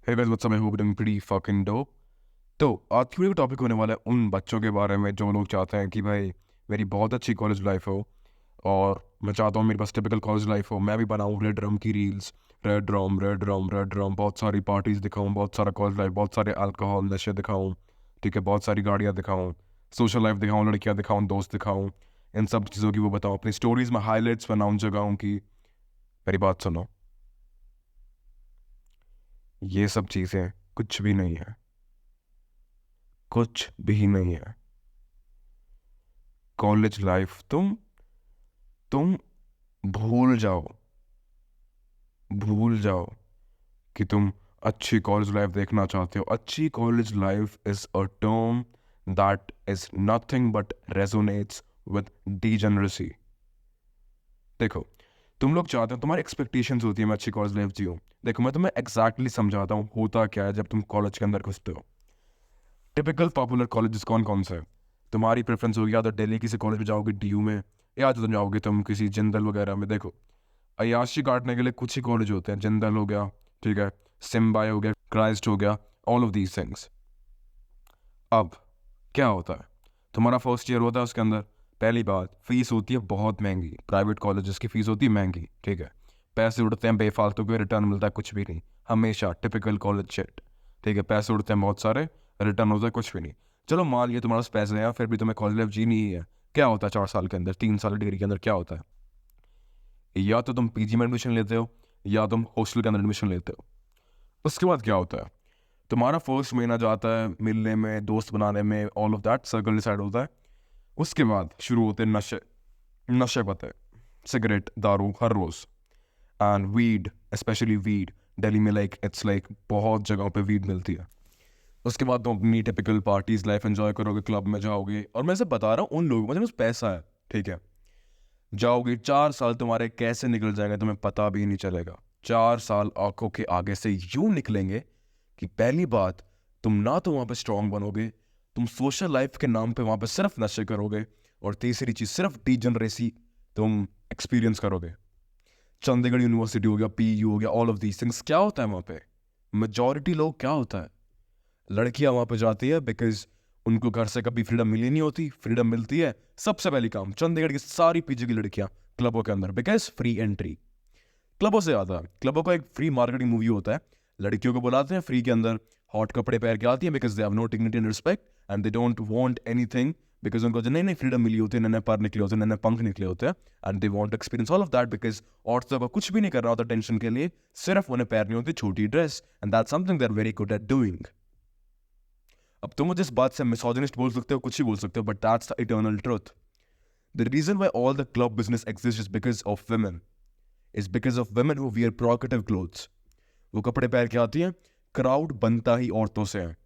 Hey guys, what's up? I hope you're doing pretty fucking dope. तो आज की video का टॉपिक होने वाला है उन बच्चों के बारे में जो लोग चाहते हैं कि भाई मेरी बहुत अच्छी कॉलेज लाइफ हो और मैं चाहता हूँ मेरे पास टिपिकल कॉलेज लाइफ हो, मैं भी बनाऊँ रेड रम की रील्स, रेड रम रेड रम रेड रम, बहुत सारी पार्टीज दिखाऊँ, बहुत सारा कॉलेज लाइफ, बहुत सारे अल्कोहल नशे दिखाऊँ, ठीक है, बहुत सारी गाड़ियाँ दिखाऊँ, सोशल लाइफ दिखाऊँ, लड़कियाँ दिखाऊँ, दोस्त दिखाऊँ, इन सब चीज़ों की वो बताऊँ, अपनी स्टोरीज में हाईलाइट्स बनाऊँ, जगाऊँ कि मेरी बात सुनो, ये सब चीज़ें कुछ भी नहीं है, कुछ भी नहीं है। कॉलेज लाइफ तुम भूल जाओ, भूल जाओ कि तुम अच्छी कॉलेज लाइफ देखना चाहते हो। अच्छी college life is a term that is nothing but resonates with degeneracy. देखो, तुम लोग चाहते हो, तुम्हारी एक्सपेक्टेशंस होती है मैं अच्छी कॉलेज लाइफ जीऊँ। देखो, मैं तुम्हें एग्जैक्टली समझाता हूँ होता क्या है जब तुम कॉलेज के अंदर घुसते हो। टिपिकल पॉपुलर कॉलेजेस कौन कौन से हैं? तुम्हारी प्रेफरेंस होगी या तो दिल्ली किसी कॉलेज में जाओगे डीयू में, या तो तुम जाओगे तुम किसी जिंदल वगैरह में। देखो, अय्याशी काटने के लिए कुछ ही कॉलेज होते हैं, जिंदल हो गया, ठीक है, सिम्बाई हो गया, क्राइस्ट हो गया, ऑल ऑफ दीज थिंग्स। अब क्या होता है, तुम्हारा फर्स्ट ईयर होता है, उसके अंदर पहली बात फीस होती है बहुत महंगी, प्राइवेट कॉलेजेस की फीस होती है महंगी, ठीक है, पैसे उड़ते हैं बेफालतू के, रिटर्न मिलता है कुछ भी नहीं, हमेशा टिपिकल कॉलेज शिट, ठीक है, पैसे उड़ते हैं बहुत सारे, रिटर्न होता है कुछ भी नहीं। चलो मान लिया तुम्हारे पास पैसे हैं, फिर भी तुम्हें कॉलेज लाइफ जीनी ही है। क्या होता है 4 साल के अंदर, 3 साल डिग्री के अंदर क्या होता है? या तो तुम पीजी में एडमिशन लेते हो या तुम हॉस्टल के अंदर एडमिशन लेते हो। उसके बाद क्या होता है, तुम्हारा फर्स्ट महीना जाता है मिलने में, दोस्त बनाने में, all of that circle decide होता है। उसके बाद शुरू होते हैं नशे, नशे पता है, सिगरेट, दारू हर रोज, and weed, specially weed. Delhi में लाइक इट्स लाइक बहुत जगहों पे वीड मिलती है। उसके बाद तुम अपनी टिपिकल पार्टीज लाइफ एंजॉय करोगे, क्लब में जाओगे, और मैं से बता रहा हूँ उन लोगों में पैसा है, ठीक है, जाओगे, 4 साल तुम्हारे कैसे निकल जाएंगे तुम्हें पता भी नहीं चलेगा। 4 साल आंखों के आगे से यूं निकलेंगे कि पहली बात, तुम ना तो वहां पे स्ट्रांग बनोगे, तुम सोशल लाइफ के नाम पे वहां पे सिर्फ नशे करोगे, और तीसरी चीज सिर्फ डीजनरेसी तुम एक्सपीरियंस करोगे। चंडीगढ़ यूनिवर्सिटी हो गया, पीयू हो गया, ऑल ऑफ दीज थिंग्स, क्या होता है वहां पे? मेजॉरिटी लोग क्या होता है, लड़कियां वहां पे जाती है बिकॉज उनको घर से कभी फ्रीडम मिली नहीं होती, फ्रीडम मिलती है सबसे पहली काम, चंडीगढ़ की सारी पीजी की लड़कियां क्लबों के अंदर, बिकॉज फ्री एंट्री। क्लबों से आता है, क्लबों का एक फ्री मार्केटिंग मूवी होता है, लड़कियों को बुलाते हैं फ्री के अंदर, हॉट कपड़े पहन के आती हैं because they have no dignity and respect, and they don't want anything, because उनको जो नई नई फ्रीडम मिली होती है, नए नए पर निकले होते हैं, नए नए पंख निकले होते हैं, and they want experience all of that, because औरतों को कुछ भी नहीं करना होता टेंशन के लिए, सिर्फ उन्हें पहननी होती छोटी dress, and that's something they are very good at doing. अब तुम मुझे इस बात से मिसोजिनिस्ट बोल सकते हो, कुछ ही बोल सकते हो, but that's the eternal truth. The reason why all the club business exist is because of women, is because of women who wear provocative clothes. वो कपड़े पहन के आती हैं, क्राउड बनता ही औरतों से है।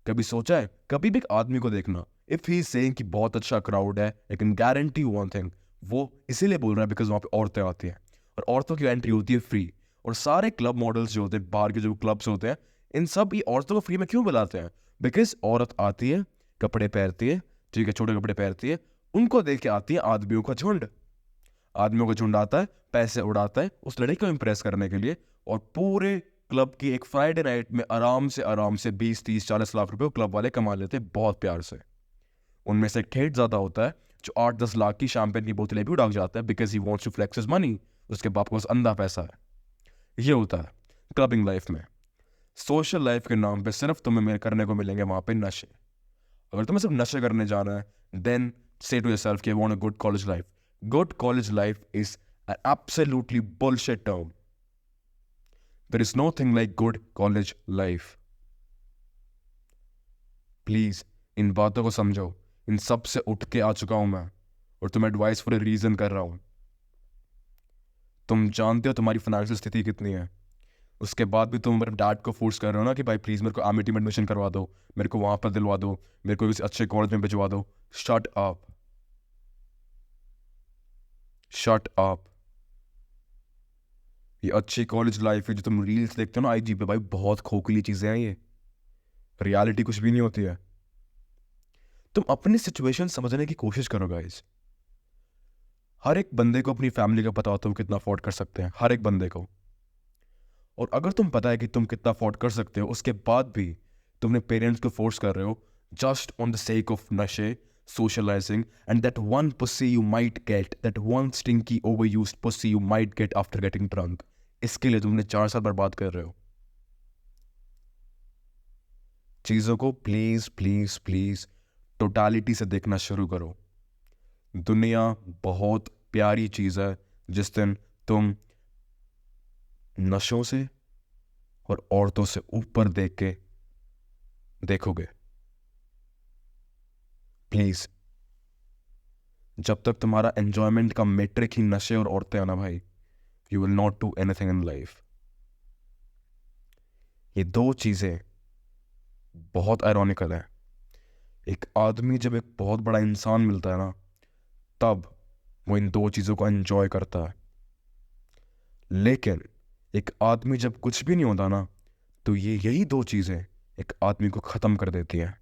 कभी सोचा है, कभी भी एक आदमी को देखना, इफ ही सेइंग कि बहुत अच्छा क्राउड है, I can guarantee one thing, वो इसीलिए बोल रहा है बिकॉज वहां पे औरतें आती हैं, और औरतों की एंट्री होती है फ्री। और सारे क्लब मॉडल्स जो होते हैं, बाहर के जो क्लब्स होते हैं, इन सब ये औरतों को फ्री में क्यों बुलाते हैं? बिकॉज औरत आती है, कपड़े पहनती है, ठीक है, छोटे कपड़े पहनती है, उनको देख के आती है आदमियों का झुंड। आदमियों का झुंड आता है, पैसे उड़ाता है उस लड़की को इंप्रेस करने के लिए, और पूरे क्लब की एक फ्राइडे नाइट में आराम से 20 30 40 लाख रुपए क्लब वाले कमा लेते हैं बहुत प्यार से। उनमें से एक ठेठ ज्यादा होता है जो 8 10 लाख की शैंपेन की बोतलें भी उड़ा के जाता है because he wants to flex his money, उसके बाप को बस अंधा पैसा है। ये होता है क्लबिंग लाइफ में। सोशल लाइफ के नाम पे सिर्फ तुम्हें करने को मिलेंगे वहां पे नशे। अगर तुम्हें सिर्फ नशे करने जाना है, देन से टू योरसेल्फ कि I want a good college life. Good college life is an absolutely bullshit term. There is nothing like good college life. Please इन बातों को समझो, इन सब से उठ के आ चुका हूं मैं, और तुम्हें एडवाइस फॉर ए रीजन कर रहा हूं। तुम जानते हो तुम्हारी फाइनेंशियल स्थिति कितनी है, उसके बाद भी तुम मेरे डैड को फोर्स कर रहे हो ना कि भाई प्लीज मेरे को एमिटी में एडमिशन करवा दो, मेरे को वहां पर दिलवा दो, मेरे को किसी अच्छे कॉलेज में भिजवा दो। Shut up, shut up. ये अच्छी कॉलेज लाइफ है जो तुम रील्स देखते हो ना आईजी पे, भाई बहुत खोखली चीजें हैं ये, रियलिटी कुछ भी नहीं होती है। तुम अपनी सिचुएशन समझने की कोशिश करो गाइस। हर एक बंदे को अपनी फैमिली का पता होता है वो कितना अफोर्ड कर सकते हैं, हर एक बंदे को। और अगर तुम पता है कि तुम कितना अफोर्ड कर सकते हो, उसके बाद भी तुमने पेरेंट्स को फोर्स कर रहे हो just on the sake of नशे, socializing, and that one pussy you might get, that one stinky overused pussy you might get after getting drunk, इसके लिए तुमने 4 साल बर्बाद कर रहे हो। चीज़ों को प्लीज प्लीज प्लीज टोटालिटी से देखना शुरू करो। दुनिया बहुत प्यारी चीज़ है जिस दिन तुम नशों से और औरतों से ऊपर देख के देखोगे। प्लीज, जब तक तुम्हारा एंजॉयमेंट का मेट्रिक ही नशे और औरतें हैं ना भाई, you will not do anything in life. ये दो चीजें बहुत आयरॉनिकल है। एक आदमी जब एक बहुत बड़ा इंसान मिलता है ना, तब वो इन दो चीजों को एंजॉय करता है। लेकिन एक आदमी जब कुछ भी नहीं होता ना, तो यही दो चीजें एक आदमी को खत्म कर देती हैं।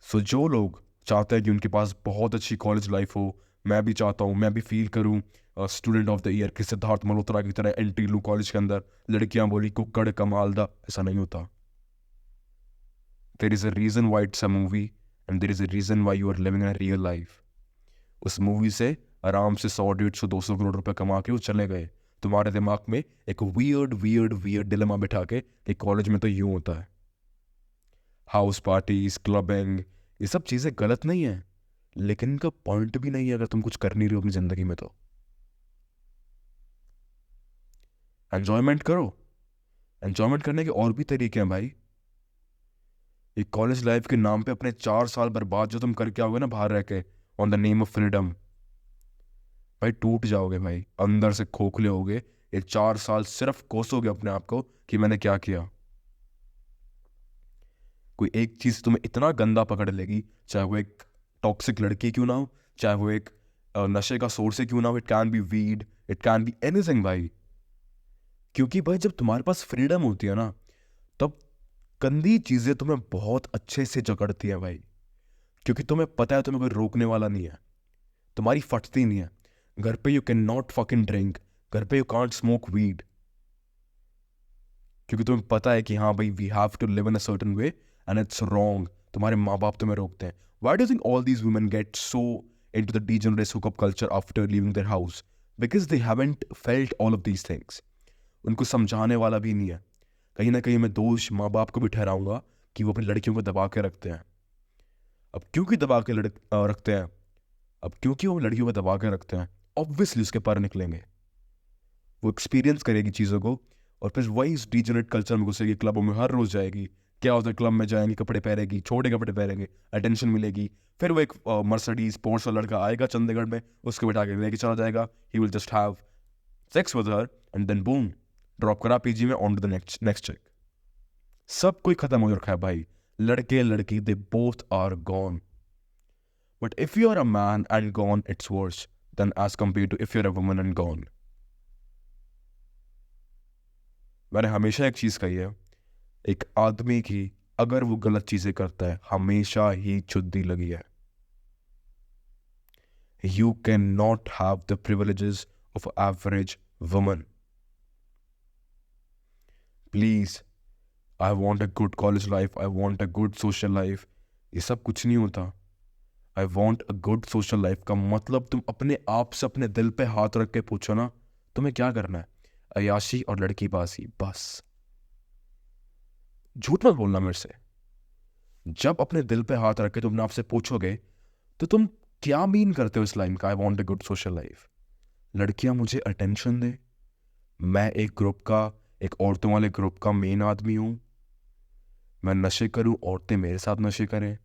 सो जो लोग चाहते हैं कि उनके पास बहुत अच्छी कॉलेज लाइफ हो, मैं भी चाहता हूँ, मैं भी फील करूँ स्टूडेंट ऑफ द ईयर कि सिद्धार्थ मल्होत्रा की तरह एंट्री लूँ कॉलेज के अंदर, लड़कियां बोली कुक्कड़ कमालदा, ऐसा नहीं होता। There is a reason why it's a movie and there is a reason why you are living in a real life. उस मूवी से आराम से 100, 150, 200 करोड़ रुपए कमा के वो चले गए। तुम्हारे दिमाग में एक वियर्ड वियर्ड वियर्ड डिलेमा बिठा के कि कॉलेज में तो यूं होता है। हाउस पार्टीज, क्लबिंग, ये सब चीज़ें गलत नहीं है, लेकिन इनका पॉइंट भी नहीं है अगर तुम कुछ कर नहीं रहे हो अपनी ज़िंदगी में। तो एन्जॉयमेंट करो। एन्जॉयमेंट करने के और भी तरीके हैं भाई। एक कॉलेज लाइफ के नाम पे अपने 4 साल बर्बाद जो तुम करके आओगे ना बाहर रह के, on the name of freedom, भाई टूट जाओगे भाई, अंदर से खोखले होगे। ये 4 साल सिर्फ कोसोगे अपने आप को कि मैंने क्या किया। कोई एक चीज़ तुम्हें इतना गंदा पकड़ लेगी, चाहे वो एक टॉक्सिक लड़की क्यों ना हो, चाहे वो एक नशे का सोर्स ही क्यों ना हो, it can be weed, it can be anything भाई। क्योंकि भाई जब तुम्हारे पास फ्रीडम होती है ना, तब गंदी चीज़ें तुम्हें बहुत अच्छे से जकड़ती हैं भाई। क्योंकि तुम्हें पता है तुम्हें कोई रोकने वाला नहीं है, तुम्हारी फटती नहीं है। घर पे you can not fucking drink, घर पे यू कांट स्मोक वीड, क्योंकि तुम्हें पता है कि हाँ भाई we have to live in a certain way and it's wrong. तुम्हारे माँ बाप तुम्हें रोकते हैं। Why do you think all these women get so into the degenerate hookup culture after leaving their house? Because they haven't felt all of these things. उनको समझाने वाला भी नहीं है। कहीं ना कहीं मैं दोष माँ बाप को भी ठहराऊंगा कि वो अपनी लड़कियों को दबा के रखते हैं। अब क्योंकि दबा के रखते हैं, अब क्योंकि वो लड़कियों को दबा के रखते हैं, ऑब्वियसली उसके पर निकलेंगे। वो एक्सपीरियंस करेगी चीज़ों को और फिर वही इस डीजनरेट कल्चर में घुसेगी, क्लबों में हर रोज जाएगी। क्या होता है, क्लब में जाएंगी, कपड़े पहनेगी, छोटे कपड़े पहनेंगे, अटेंशन मिलेगी। फिर वो एक मर्सिडीज पोर्श वाला लड़का आएगा चंडीगढ़ में, उसको बिठा के लेके चला जाएगा। He will just have sex with her and then boom, drop करा पीजी में, on to the next chick. सब कोई खत्म हो रखा है भाई। लड़के लड़की they both are gone. But if you are a man and gone, it's worse than as compare to if you are a woman and gone. मैंने हमेशा एक चीज कही है, एक आदमी की अगर वो गलत चीजें करता है, हमेशा ही चुद्दी लगी है। You can not have the privileges of average woman. Please, I want a good college life, I want a good social life, ये सब कुछ नहीं होता। आई want a good social life का मतलब तुम अपने आप से अपने दिल पे हाथ रख के पूछो ना, तुम्हें क्या करना है? अयाशी और लड़की बाजी, बस। झूठ मत बोलना मेरे से। जब अपने दिल पे हाथ रख के तुमने आपसे पूछोगे तो तुम क्या मीन करते हो इस लाइन का, आई want a good social life? लड़कियां मुझे अटेंशन दे, मैं एक ग्रुप का, एक औरतों वाले ग्रुप का मेन आदमी हूं, मैं नशे करूं, औरतें मेरे साथ नशे करें,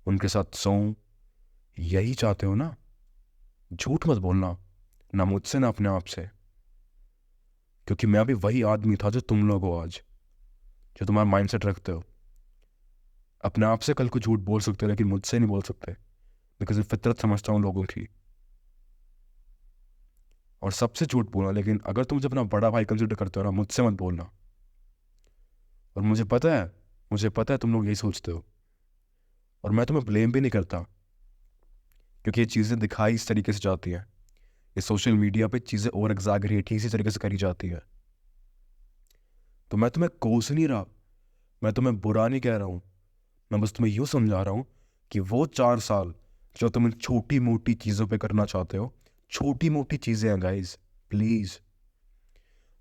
उनके साथ सोऊं, यही चाहते हो ना? झूठ मत बोलना, ना मुझसे ना अपने आप से। क्योंकि मैं भी वही आदमी था जो तुम लोग हो आज, जो तुम्हारा माइंडसेट रखते हो। अपने आप से कल को झूठ बोल सकते हो, लेकिन मुझसे नहीं बोल सकते, बिकॉज मैं फितरत समझता हूँ लोगों की। और सबसे झूठ बोलना, लेकिन अगर तुम मुझे अपना बड़ा भाई कंसिडर करते हो ना, मुझसे मत बोलना। और मुझे पता है तुम लोग यही सोचते हो, और मैं तुम्हें ब्लेम भी नहीं करता, क्योंकि ये चीज़ें दिखाई इस तरीके से जाती हैं। ये सोशल मीडिया पे चीज़ें और एग्जैगरेट ही इसी तरीके से करी जाती है। तो मैं तुम्हें कोस नहीं रहा, मैं तुम्हें बुरा नहीं कह रहा हूँ, मैं बस तुम्हें यूँ समझा रहा हूँ कि वो 4 साल जो तुम इन छोटी मोटी चीज़ों पे करना चाहते हो, छोटी मोटी चीज़ें हैं गाइज, प्लीज़।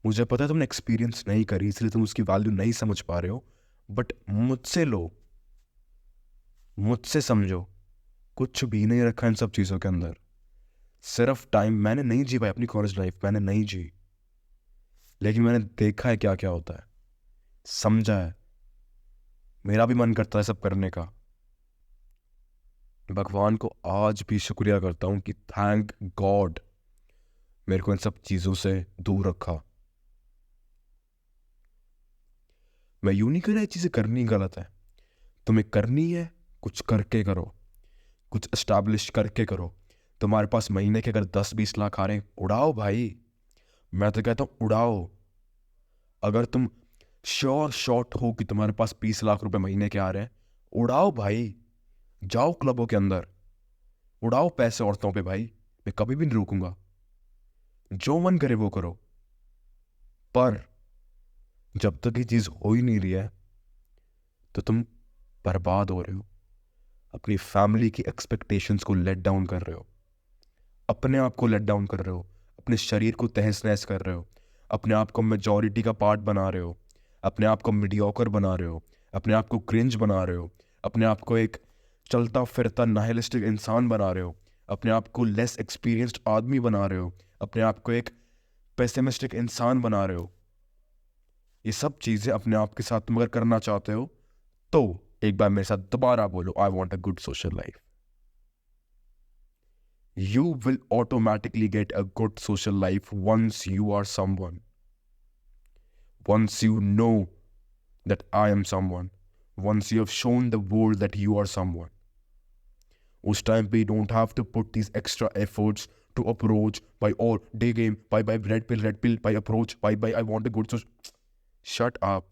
मुझे पता है तुमने एक्सपीरियंस नहीं करी इसलिए तुम उसकी वैल्यू नहीं समझ पा रहे हो, बट मुझसे लो, मुझसे समझो, कुछ भी नहीं रखा इन सब चीज़ों के अंदर। सिर्फ टाइम, मैंने नहीं जी भाई अपनी कॉलेज लाइफ, मैंने नहीं जी, लेकिन मैंने देखा है क्या क्या होता है, समझा है, मेरा भी मन करता है सब करने का। भगवान को आज भी शुक्रिया करता हूँ कि थैंक गॉड मेरे को इन सब चीज़ों से दूर रखा। मैं यूं नहीं कह रहा ये चीज़ें करनी गलत है, तुम्हें करनी है कुछ करके करो, कुछ एस्टैब्लिश करके करो। तुम्हारे पास महीने के अगर 10-20 लाख आ रहे हैं, उड़ाओ भाई, मैं तो कहता हूँ उड़ाओ। अगर तुम श्योर शॉट हो कि तुम्हारे पास 20 लाख रुपए महीने के आ रहे हैं, उड़ाओ भाई, जाओ क्लबों के अंदर, उड़ाओ पैसे औरतों पे भाई, मैं कभी भी नहीं रोकूंगा, जो मन करे वो करो। पर जब तक ये चीज़ हो ही नहीं रही है तो तुम बर्बाद हो रहे हो, अपनी फैमिली की एक्सपेक्टेशंस को लेट डाउन कर रहे हो, अपने आप को लेट डाउन कर रहे हो, अपने शरीर को तहस नहस कर रहे हो, अपने आप को मेजॉरिटी का पार्ट बना रहे हो, अपने आप को मीडियोकर बना रहे हो, अपने आप को क्रिंज बना रहे हो, अपने आप को एक चलता फिरता नाहिलिस्टिक इंसान बना रहे हो, अपने आप को लेस एक्सपीरियंस्ड आदमी बना रहे हो, अपने आप को एक पेसिमिस्टिक इंसान बना रहे हो। ये सब चीज़ें अपने आप के साथ तुम अगर करना चाहते हो तो एक बार मेरे साथ दोबारा बोलो, आई want a good social life. You will automatically get a good social life once you are someone. Once you know that I am someone. Once you have shown the world that you are someone. उस time पे you don't have to put these extra efforts to approach by all day game, by red pill, by approach, by I want a good social. Shut up.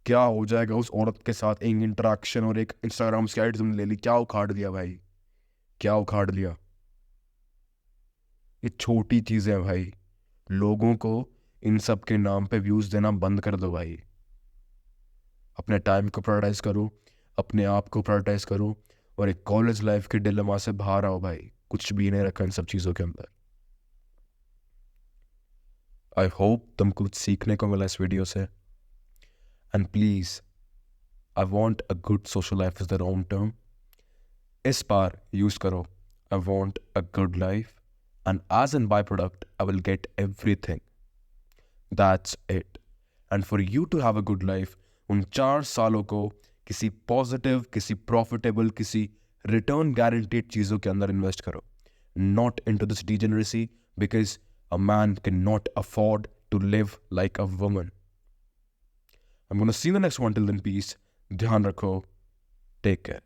क्या हो जाएगा उस औरत के साथ एक इंटरेक्शन और एक इंस्टाग्राम की आईडी तुमने ले ली, क्या उखाड़ लिया भाई, क्या उखाड़ लिया। ये छोटी चीज़ें हैं भाई, लोगों को इन सब के नाम पे व्यूज़ देना बंद कर दो भाई। अपने टाइम को प्रायोरिटाइज करो, अपने आप को प्रायोरिटाइज करो, और एक कॉलेज लाइफ के डिलेमा से बाहर आओ भाई। कुछ भी नहीं रखा इन सब चीज़ों के अंदर। आई होप तुमको कुछ सीखने को मिला इस वीडियो से। And please, I want a good social life is the wrong term, इस बार यूज़ करो I want a good life, and as an by product I will get everything. That's it. And for you to have a good life, उन 4 सालों को किसी positive, किसी profitable, किसी return guaranteed चीज़ों के अंदर इन्वेस्ट करो, not into this degeneracy, because a man can not afford to live like a woman. I am gonna see the next one, till then peace, ध्यान रखो, take care.